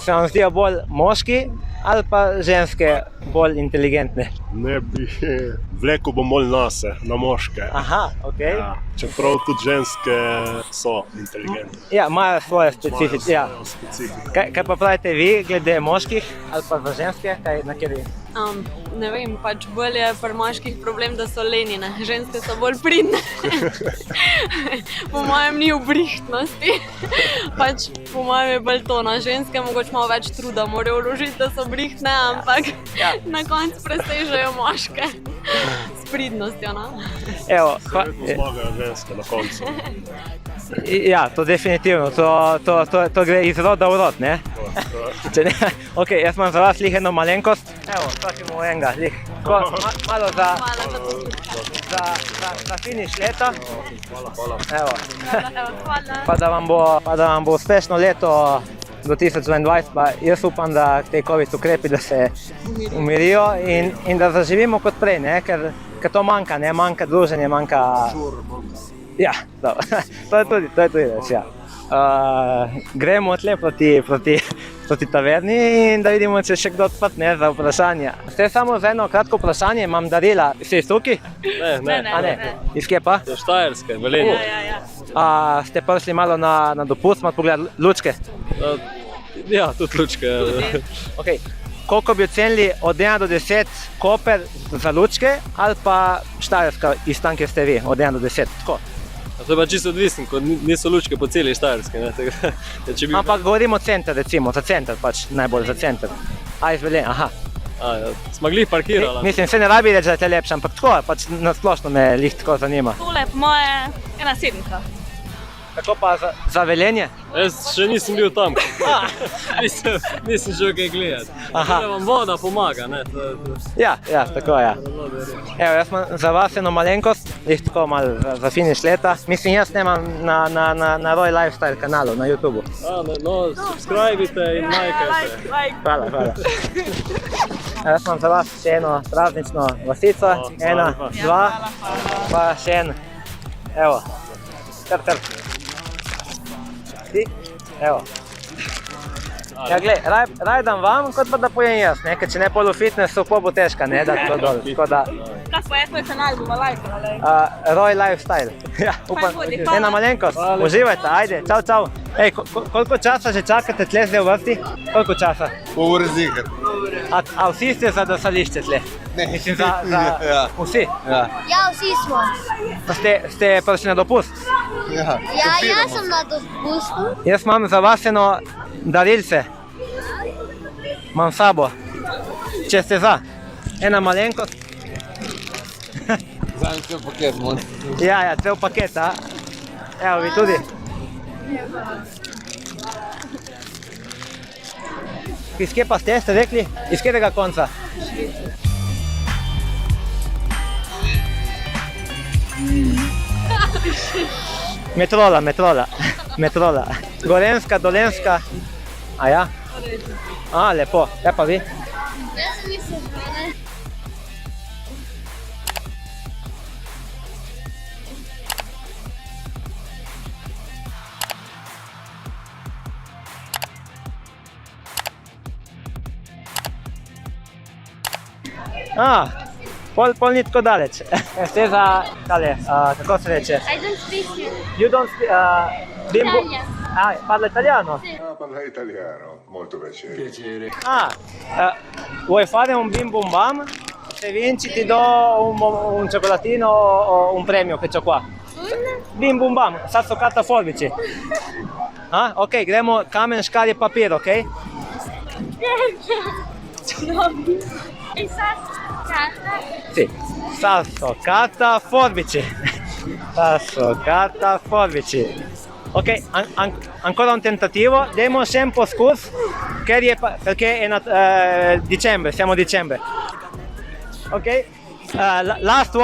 se vam zdijo bolj moški ali pa ženske bolj inteligentne? Ne bi vlekel bom bolj na moške. Aha, ok. Ja, čeprav tudi ženske so inteligentne. Ja, imajo svoje specifike. Ja. Imajo specifike. Kaj pa pravite vi glede moških ali pa za ženske? Na kateri? Ne vem, pač bolj je pri moških problem, da so lenine, ženske so bolj pridne. Po mojem ni obrihtnosti, pač po mojem je bolj to, na ženske mogoče malo več truda morajo vložiti, da so brihtne, ampak na koncu presežejo moške s pridnostjo. Evo, Verjetno zmagajo ženske na koncu. ja, to definitivno, to gre iz roda v rod, ne? Če ne, ok, jaz imam za vas eno malenkost. Evo, vsakemu enega, malo za finiš leta. Evo. Pa da vam bo uspešno leto do 2022, pa jaz upam, da te COVID ukrepi, da se umirijo in da zaživimo kot prej, ne? Ker to manjka, ne? Manjka druženje, manjka... Ja, to je tudi več, ja. Gremo tle proti taverni in da vidimo, če še kdo odprt, ne, za vprašanja. Ste samo za eno kratko vprašanje, imam darila. Ste iz tukaj? Ne. Iz kje pa? Iz Štajerske, Velenje. Ste prišli malo na dopust, malo pogledati lučke? Ja, tudi lučke. Ok. Koliko bi ocenili od 1 do 10 Koper za lučke ali pa Štajerska iz tam, kjer ste vi, od 1 do 10? Tako. To je pa čisto odvisno, ko niso lučke po celi Štajerski. Ampak govorimo center, recimo, za center pač, najbolj za center. Iz Velenja, aha. Smo glih parkirali. Mislim, se ne rabi reči, da je lepše, ampak tako, pač na splošno me lih tako zanima. Tole po moje 1,7. Tako pa za Velenje? Jaz še nisem bil tam. Nisem šel kaj gledati. Da vam voda pomaga, ne? Ja, tako je. Evo, jaz imam za vas eno malenkost, tako malo za finiš leta. Mislim, jaz snemam na Roy Lifestyle kanalu na YouTubeu. No, subscribite in lajkajte. Hvala. Jaz imam za vas še eno praznično vasico. 1, 2, pa še en. Evo, trd. Ti? Evo. Ja, glej, raj dam vam, kot pa da pojem jaz, ne? Ker če ne pol v fitnessu, pol bo težka, ne, da to dol. Kaj pa je tvoj kanal, bomo lajkali? Roy Lifestyle. Ja, upam, ena malenkost. Uživajte, ajde, čau. Ej, koliko časa že čakate tle zdaj v vrsti? Koliko časa? Pol ure ziher. A vsi ste za dosališče tle? Ne. Mislim, vsi? Ja, vsi smo. Pa ste prišli na dopust? Ja, Jaz sem na dopustu. Jaz imam za vas eno darilce. Imam sabo. Če ste za. Ena malenkost. Zajem cel paket, moj. Ja, cel paket, a? Evo, vi tudi. Iz kje pa ste rekli? Iz katerega konca? Metrola. Gorenjska, Dolenjska. A ja? Lepo. Ja pa vi? Jaz sem iz Ljubljane. Pol ni tako daleč. Ste za, kako se reče? I don't speak you. You don't speak, Italian. Parla italiano? Parla italiano, molto piacere. Vuoi fare un bim bum bam? Se vinci ti do un cioccolatino o un premio che c'ho qua. Bim bum bam, sasso carta forbici. Ok, gremo kamen, škarje, papir, ok? E sasso, carta. Sì, sasso, carta, forbici. Sasso, carta, forbici. Ok, ancora un tentativo, diamo še en poskus, perché è dicembre, siamo a dicembre. Ok, last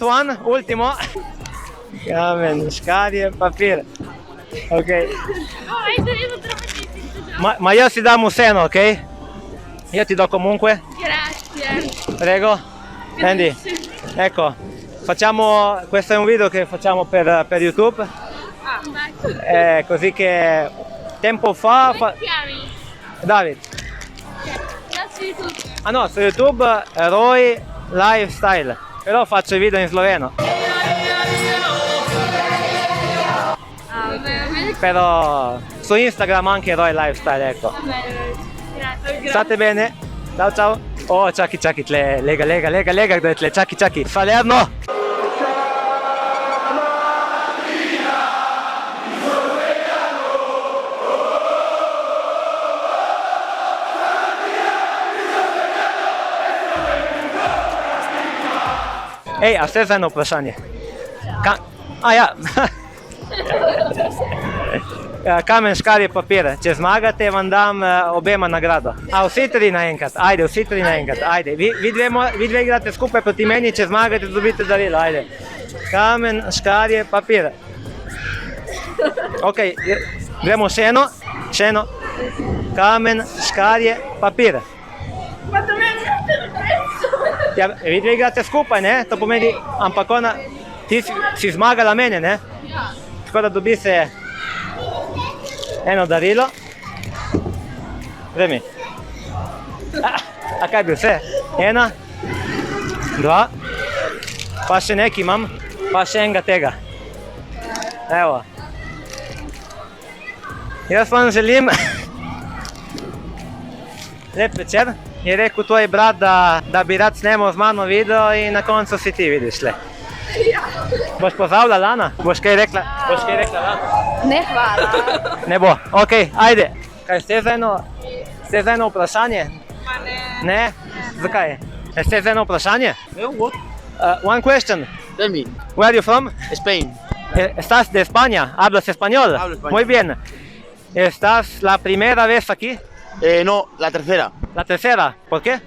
one, ultimo. Kamen, škarje, papir. Ok. Ma io ti damo seno, ok? Io ti do comunque. Grazie. Prego. Andy, ecco, questo è un video che facciamo per YouTube. Così che tempo fa... Come ti chiami? David. Da su YouTube. Ah no, su YouTube Roy Lifestyle, però faccio i video in sloveno. Però su Instagram anche Roy Lifestyle, ecco. Grazie. State bene? Ciao ciao. Oh, čaki, tle, lega, kdo je tle, čaki. Salerno! Ej, a ste za eno vprašanje? Ja. Kamen, škarje, papir. Če zmagate, vam dam obema nagrado. A vsi tri naenkrat, ajde, vsi tri naenkrat, ajde. Vi dve igrate skupaj proti meni, če zmagate, dobite darilo, ajde. Kamen, škarje, papir. Ok, gremo še eno. Kamen, škarje, papir. Ja, vi dve igrate skupaj, ne? To pomeni, ampak ona, ti si zmagala mene, ne? Tako da dobi se eno darilo. Vremi. A kaj bi vse? 1, 2, pa še nekaj imam, pa še enega tega. Evo. Jaz vam želim lep večer. Je rekel tvoj brat, da bi rad snemal z mano video in na koncu si ti vidiš le. Boš pozdravila Lana? Boš kaj rekla Lana? Ne, hvala. Ne bo, ok, ajde. Kaj ste za eno vprašanje? Ne? Zakaj? Ste za eno vprašanje? One question. Tell me, Where are you from? Spain. ¿Estás de España? ¿Hablas español? Hablo español. Muy bien. ¿Estás la primera vez aquí? No, la tercera. ¿La tercera? ¿Por qué?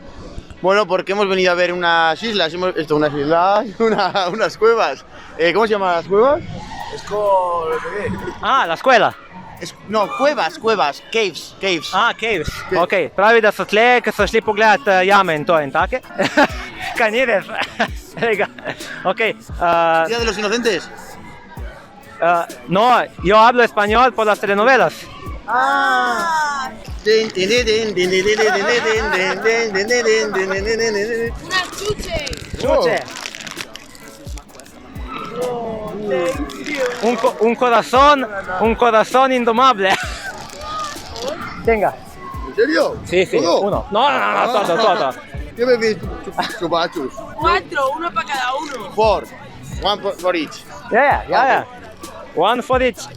Bueno, porque hemos venido a ver unas islas, unas cuevas. ¿Cómo se llaman las cuevas? Ah, la escuela. No, cuevas, caves. Ah, caves. Ok, pravi, da so tle, ker so šli pogledat jame in to in take. Kaj ni res? Ok. Día de los Inocentes. No, yo hablo español por las telenovelas. Ah. Chuche. Un corazón indomable. Tenga. ¿En serio? Sí, ¿Todo? uno. No, todo. ¿Qué me ves? Chupachos. 4, uno para cada uno. One for each. Yeah. One for each.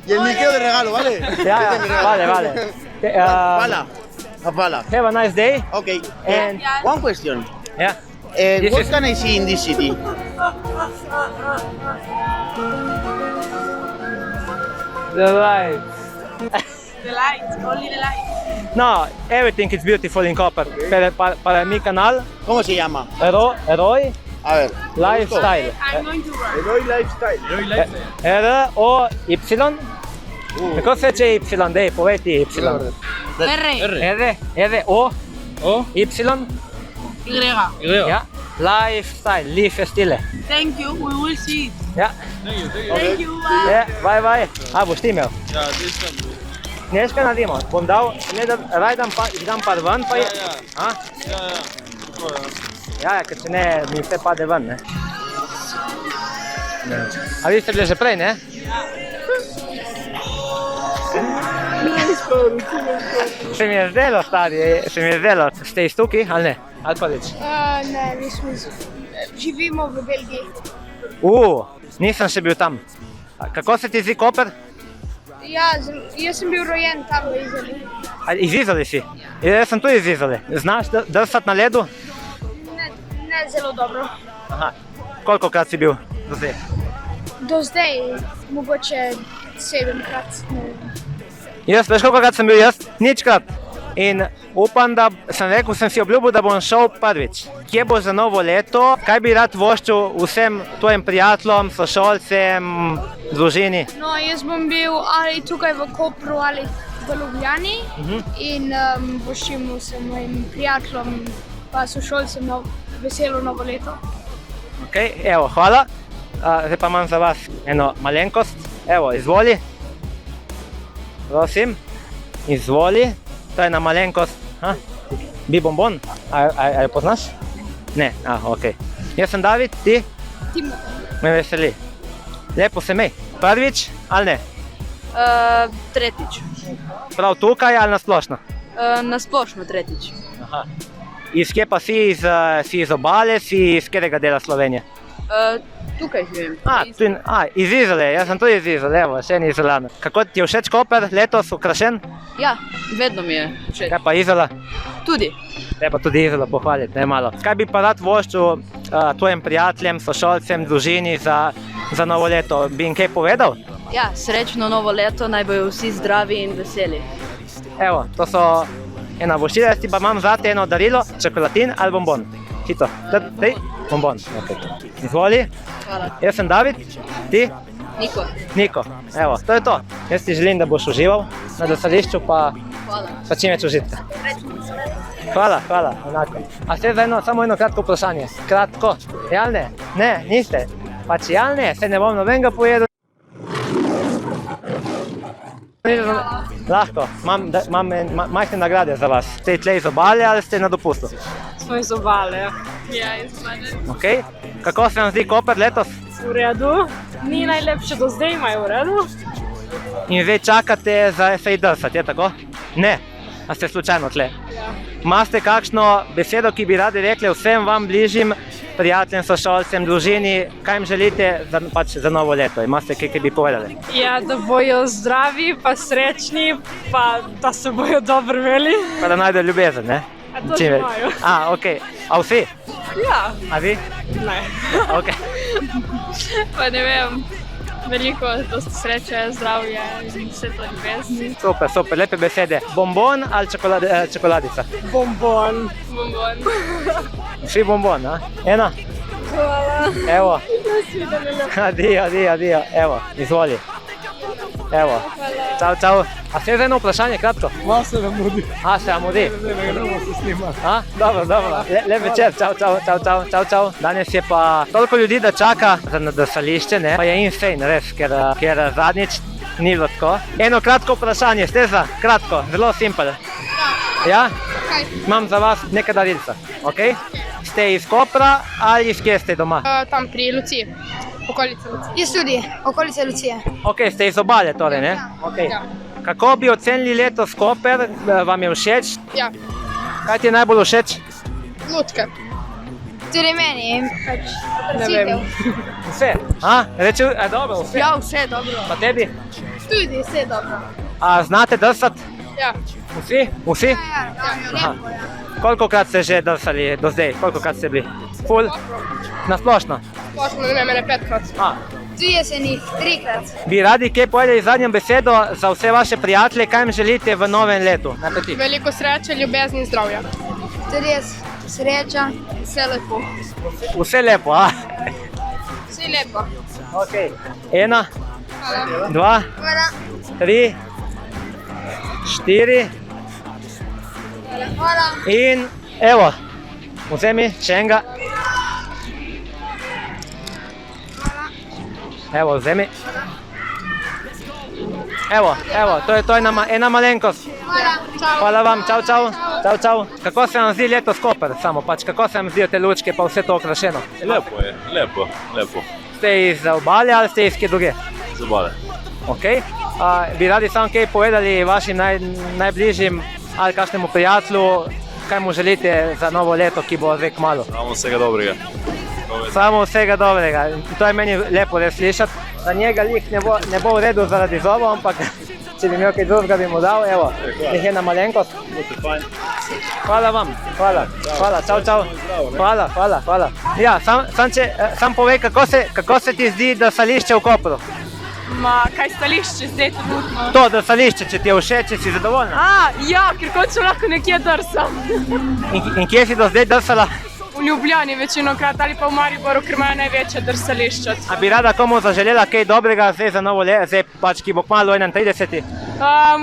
Y el Miqueo de regalo, ¿vale? Vale. Pala. Have a nice day. Okay. And One question. yeah. What can I see in this city? The lights. The lights, only the lights. No, everything is beautiful in Koper. Para mi canal, ¿Cómo se llama? Roy A ver. Lifestyle. I'm going to run. Roy Lifestyle. R-O-Y. Kako se reče Y? Dej, povej ti Y. R-O-Y. Ja. Lifestyle, life stile. Thank you, we will see. Ja. Thank you, bye. Ja, bye. A, boš ti imel? Ja, nisem. Nekaj naredimo. Bom dal, jih dam par ven, pa je... A? Ja, ker če ne, mi vse pade ven, ne? A vi ste bili že prej, ne? Se mi je zdelo, stari, ste iz tukaj, ali ne? Ali pa reč? Ne, nismo. Živimo v Belgiji. Nisem še bil tam. Kako se ti zdi Koper? Ja, jaz sem bil rojen tam v Izoli. Iz Izole si? Jaz sem tudi iz Izole. Znaš drsati na ledu? Ne zelo dobro. Aha. Kolikokrat si bil do zdaj? Do zdaj, mogoče 7-krat. Jaz, veš kolikokrat sem bil jaz? Ničkrat. In upam, da sem si obljubil, da bom šel prvič. Kje bo za novo leto? Kaj bi rad voščil vsem tvojim prijateljem, sošolcem, družini? No, jaz bom bil ali tukaj v Kopru ali v Ljubljani in voščim vsem mojim prijateljem pa sošolcem veselo novo leto. Ok, evo, hvala. Zdaj pa imam za vas eno malenkost. Evo, izvoli. Prosim. Izvoli, to je na malenkost. Bi bombon, a jo poznaš? Ne, ok. Jaz sem David, ti? Timotej. Me veseli. Lepo se imej. Prvič ali ne? Tretjič. Prav tukaj ali nasplošno? Na splošno tretjič. Iz kje pa si? Si iz Obale, si iz katerega dela Slovenije? Tukaj živim. Iz Izole, jaz sem tudi iz Izole, evo, še en Izolan. Kako ti je všeč Koper, letos ukrašen? Ja, vedno mi je všeč. Kaj pa Izola? Tudi. Treba tudi Izolo pohvaliti, ne malo. Kaj bi pa rad voščil tvojim prijateljem, sošolcem, družini za novo leto? Bi jim kaj povedal? Ja, srečno novo leto, naj bojo vsi zdravi in veseli. Evo, to so ena voščila, jaz ti pa imam zate eno darilo, čokoladin ali bombon. Hito, daj, bombon. Izvoli. Hvala. Jaz sem David, ti? Niko. Evo, to je to. Jaz ti želim, da boš užival na drsališču, pa čim več užitka. Hvala, enako. A ste za samo eno kratko vprašanje? Kratko. Jal ne? Ne, niste? Pač jal ne, se ne bom nobenega pojedel. Lahko, imam majhne nagrade za vas. Ste tle iz Obale ali ste na dopustu? Smo iz Obale. Ja, iz Obale. Ok, kako se vam zdi Koper letos? V redu. Ni najlepše do zdaj, imajo v redu. In zdaj čakate za se drsati, je tako? Ne, a ste slučajno tle? Ja. Imate kakšno besedo, ki bi radi rekli vsem vam bližjim prijateljem, sošolcem, družini, kaj jim želite za novo leto? Imate kaj, ki bi povedali? Ja, da bojo zdravi, pa srečni, pa da se bojo dobro imeli. Pa da najdejo ljubezen, ne? A to že imajo. Ok. A vsi? Ja. A vi? Ne. Ok. Pa ne vem, veliko dosti sreče, zdravje in vse to ljubezni. Super, lepe besede. Bombon ali čokoladica? Bombon. Vsi bombon, a? Ena? Hvala. Evo. Adio. Evo, izvoli. Evo. Čau. A ste za eno vprašanje, kratko? Se vam mudi. Se vam mudi? Ne gremo se snimati. Dobro. Lep večer, čau. Danes je pa toliko ljudi, da čaka za drsališče, ne? Pa je insane, res, ker zadnjič ni bilo tako. Eno kratko vprašanje, ste za? Kratko, zelo simpel. Ja? Imam za vas nekaj darilca, ok? Ste iz Kopra ali iz kje ste doma? Tam pri Luciji, okolica Lucije. Jaz tudi, okolica Lucije. Ok, ste iz Obale torej, ne? Ja. Kako bi ocenili letos Koper, vam je všeč? Ja. Kaj ti je najbolj všeč? Lutke. Tudi meni, Ne vem. Vse? Reči, dobro, vse? Ja, vse dobro. Pa tebi? Tudi vse dobro. A znate drsati? Ja. Vsi? Ja. Kolikokrat ste že drsali do zdaj? Kolikokrat ste bili? Ful? Nasplošno? Pošlo ne mene 5-krat. Tudi jesenih 3-krat. Bi radi kaj povedali zadnjo besedo za vse vaše prijatelje, kaj jim želite v novem letu? Najprej ti. Veliko sreče, ljubezni in zdravja. Tudi jaz. Sreča, vse lepo. Vse lepo, a? Vse lepo. Ok. 1, 2, 3, 4 Hvala. in evo, vzemi še enega. Evo, vzemi. Evo, to je ena malenkost. Hvala vam, čau. Kako se vam zdi letos Koper, samo pač, kako se vam zdijo te lučke pa vse to okrašeno? Lepo je, lepo. Ste iz Obale ali ste iz kje druge? Iz Obale. Ok. Bi radi samo kaj povedali vašim najbližjim ali kakšnemu prijatelju, kaj mu želite za novo leto, ki bo zdaj kmalu? Samo vsega dobrega. To je meni lepo res slišati. Za njega lih ne bo v redu zaradi zobov, ampak če bi imel kaj drugega, bi mu dal. Evo, jih je na malenkost. Hvala vam. Hvala. Čau. Hvala. Ja, sam povej, kako se ti zdi drsališče v Kopru? Kaj stališče zdaj trenutno? To drsališče, če ti je všeč, če si zadovoljna. Ja, ker končno lahko nekje drsam. In kje si do zdaj drsala? V Ljubljani večinokrat ali pa v Mariboru, ker imajo največje drsališča. A bi rada komu zaželela kaj dobrega zdaj za novo leto, zdaj pač, ki bo kmalu 31.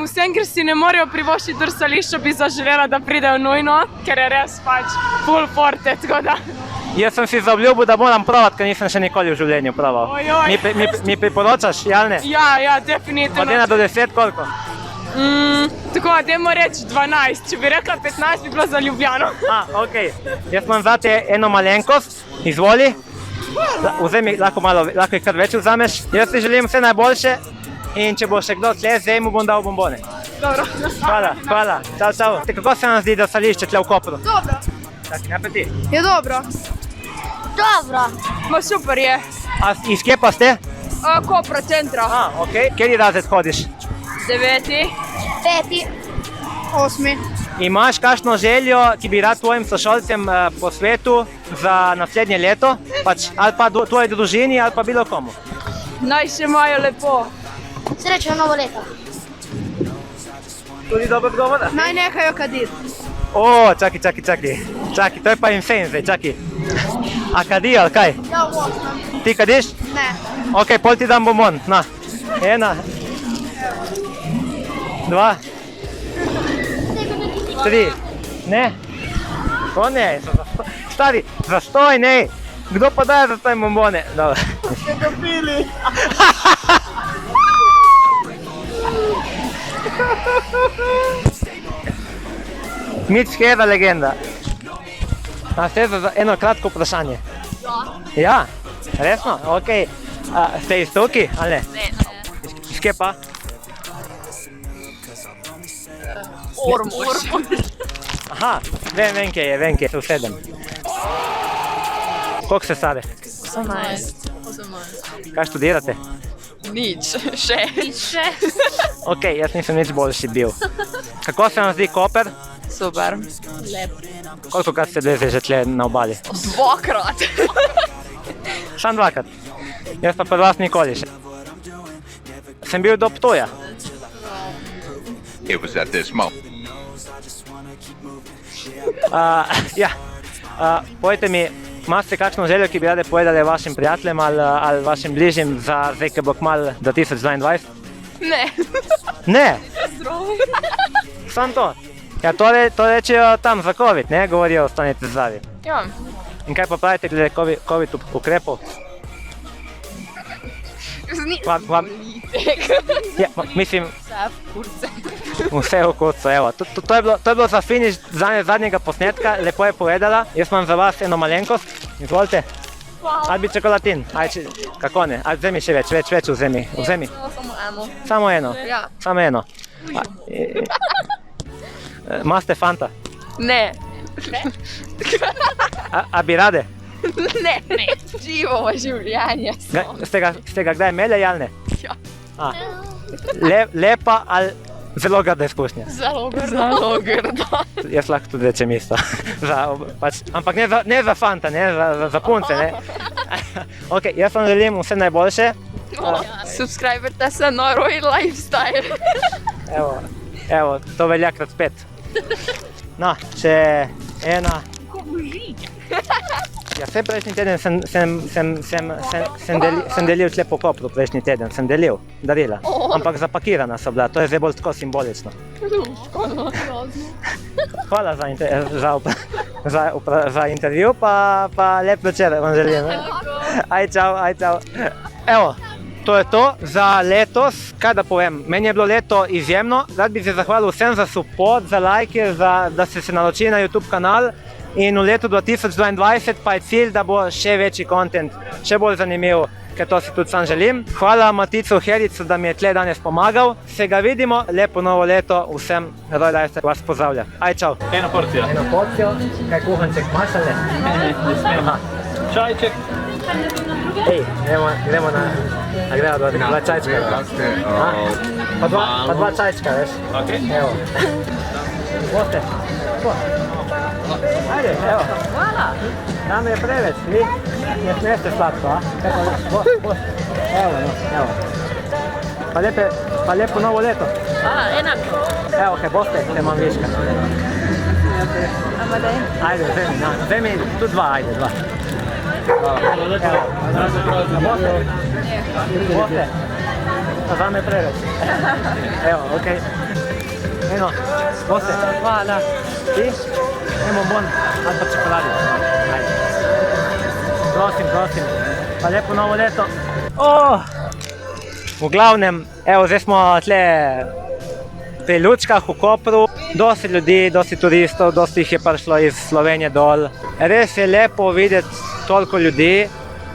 Vsem, ker si ne morejo privoščiti drsališča, bi zaželela, da pridejo nujno, ker je res pač full forte, tako da. Jaz sem si zaobljubil, da moram probati, ker nisem še nikoli v življenju probal. Mi priporočaš, Jalne? Ja, definitivno. Od 1 do 10 koliko? Tako, dajmo reči 12. Če bi rekla 15, bi bilo za Ljubljano. Ok. Jaz imam zate eno malenkost, izvoli. Vzemi, lahko jih kar več vzameš. Jaz ti želim vse najboljše in če bo še kdo tle, zdaj mu bom dal bombone. Dobro. Hvala. Čau. Kako se vam zdi, da stališče tle v Kopru? Dobro. Taki, ne pa ti. Je dobro. Dobro. Ma super je. A iz kje pa ste? Kopra centra. Ok. Kjeri razred hodiš? 9. 5. 8. Imaš kakšno željo, ki bi rad tvojim sošolcem po svetu za naslednje leto? Pač, ali pa tvoji družini, ali pa bilo komu? Naj se imajo lepo. Srečno novo leto. Tudi dobro odgovor? Naj nehajo kaditi. Čakaj. Čakaj, to je pa insane zdaj, čakaj. A kadi, ali kaj? Ja, v 8. Ti kadiš? Ne. Ok, pol ti dam bombon. Na. 1. 2. 3. Ne. To ne. Stari, zastoj, ne. Kdo pa daje za taj bombone? Dobro. Ste dobili! Mitch Hera legenda. A ste za eno kratko vprašanje? Ja. Resno? Ok. Ste iz tukaj, ali ne? Ne. Iz kje pa? Ormož. Aha, vem kje je, se usedem. Koliko ste stare? 18. Kaj študirate? Nič, še. Ok, jaz nisem nič boljši bil. Kako se vam zdi Koper? Super. Lep. Koliko krat ste bili že tle na obali? 2-krat. Sam 2-krat. Jaz pa pri vas nikoli še. Sem bil do Ptuja. It was at this moment. Ja, povejte mi, imate kakšno željo, ki bi rade povedali vašim prijateljem ali vašim bližnjim za zdaj, ki bo kmalu 2022? Ne. Ne? Zdravo. Samo to? Ja, to rečejo tam za COVID, ne? Govorijo, ostanite zdravi. Ja. In kaj pa pravite glede COVID ukrepov? Ja, mislim, vse v kurcu, evo. To je bilo za finiš zadnjega posnetka, lepo je povedala. Jaz imam za vas eno malenkost, izvolite. Ali bi čokoladin, kako ne, ali vzemi še več vzemi. Samo eno. Samo eno? Ja. Samo eno. Maste Fanta? Ne. A bi rade? Ne. Živo življenje. Ste ga kdaj imeli ali ne? Ja. Lepa ali zelo grda izkušnja? Zelo grda. Jaz lahko tudi rečem isto. Ampak ne za fanta, ne za punce, ne. Ok, jaz vam želim vse najboljše. Subscriberite se na Royal Lifestyle. Evo, to velja krat 5. No, še ena. Ja, vse prejšnji teden sem delil tle po Kopru, prejšnji teden sem delil darila, ampak zapakirana so bila, to je zdaj bolj tako simbolično. Hvala za intervju, pa lep večer vam želim. Aj čau. Evo, to je to za letos, kaj da povem, meni je bilo leto izjemno, rad bi se zahvalil vsem za support, za lajke, da ste se naročili na YouTube kanal. In v letu 2022 pa je cilj, da bo še večji kontent, še bolj zanimiv, ker to si tudi sam želim. Hvala Maticu Hericu, da mi je tle danes pomagal. Se ga vidimo, lepo novo leto, vsem Royal Lifestyle vas pozdravlja. Aj čau. Eno porcijo. Kaj kuhanček imaš ali ne? Ne smem. Čajček. Ej, gremo na dva čajčka. Pa dva čajčka, veš? Ok. Evo. Boste. Ajde, evo. Hvala. Nam je preveč, vi ne smijete slatko, a? Evo. Pa lepo novo leto. Enako. Evo, kaj boste, te imam viška. Ajde, vzemi, tu dva, ajde, dva. Boste. Pa vam je preveč. Evo, okej. Eno, boste. Hvala. Ti? Nemo bon, ali pa čokoladi. Ajde. Prosim. Pa lepo novo leto. V glavnem, evo, zdaj smo tle pri Lučkah v Kopru, dosti ljudi, dosti turistov, dosti jih je prišlo iz Slovenije dol. Res je lepo videti toliko ljudi,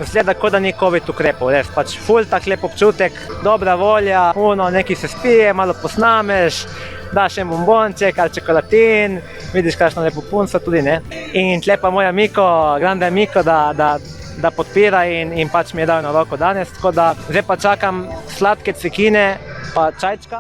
zgleda, kot da ni COVID ukrepov, res pač ful tak lep občutek, dobra volja, nekaj se spije, malo posnameš, daš en bombonček ali čokoladin, vidiš kakšno lepo punco tudi, ne. In tle pa moj Miko, grande Miko, da podpira in pač mi je dal na roko danes, tako da zdaj pa čakam sladke cvekine pa čajčka.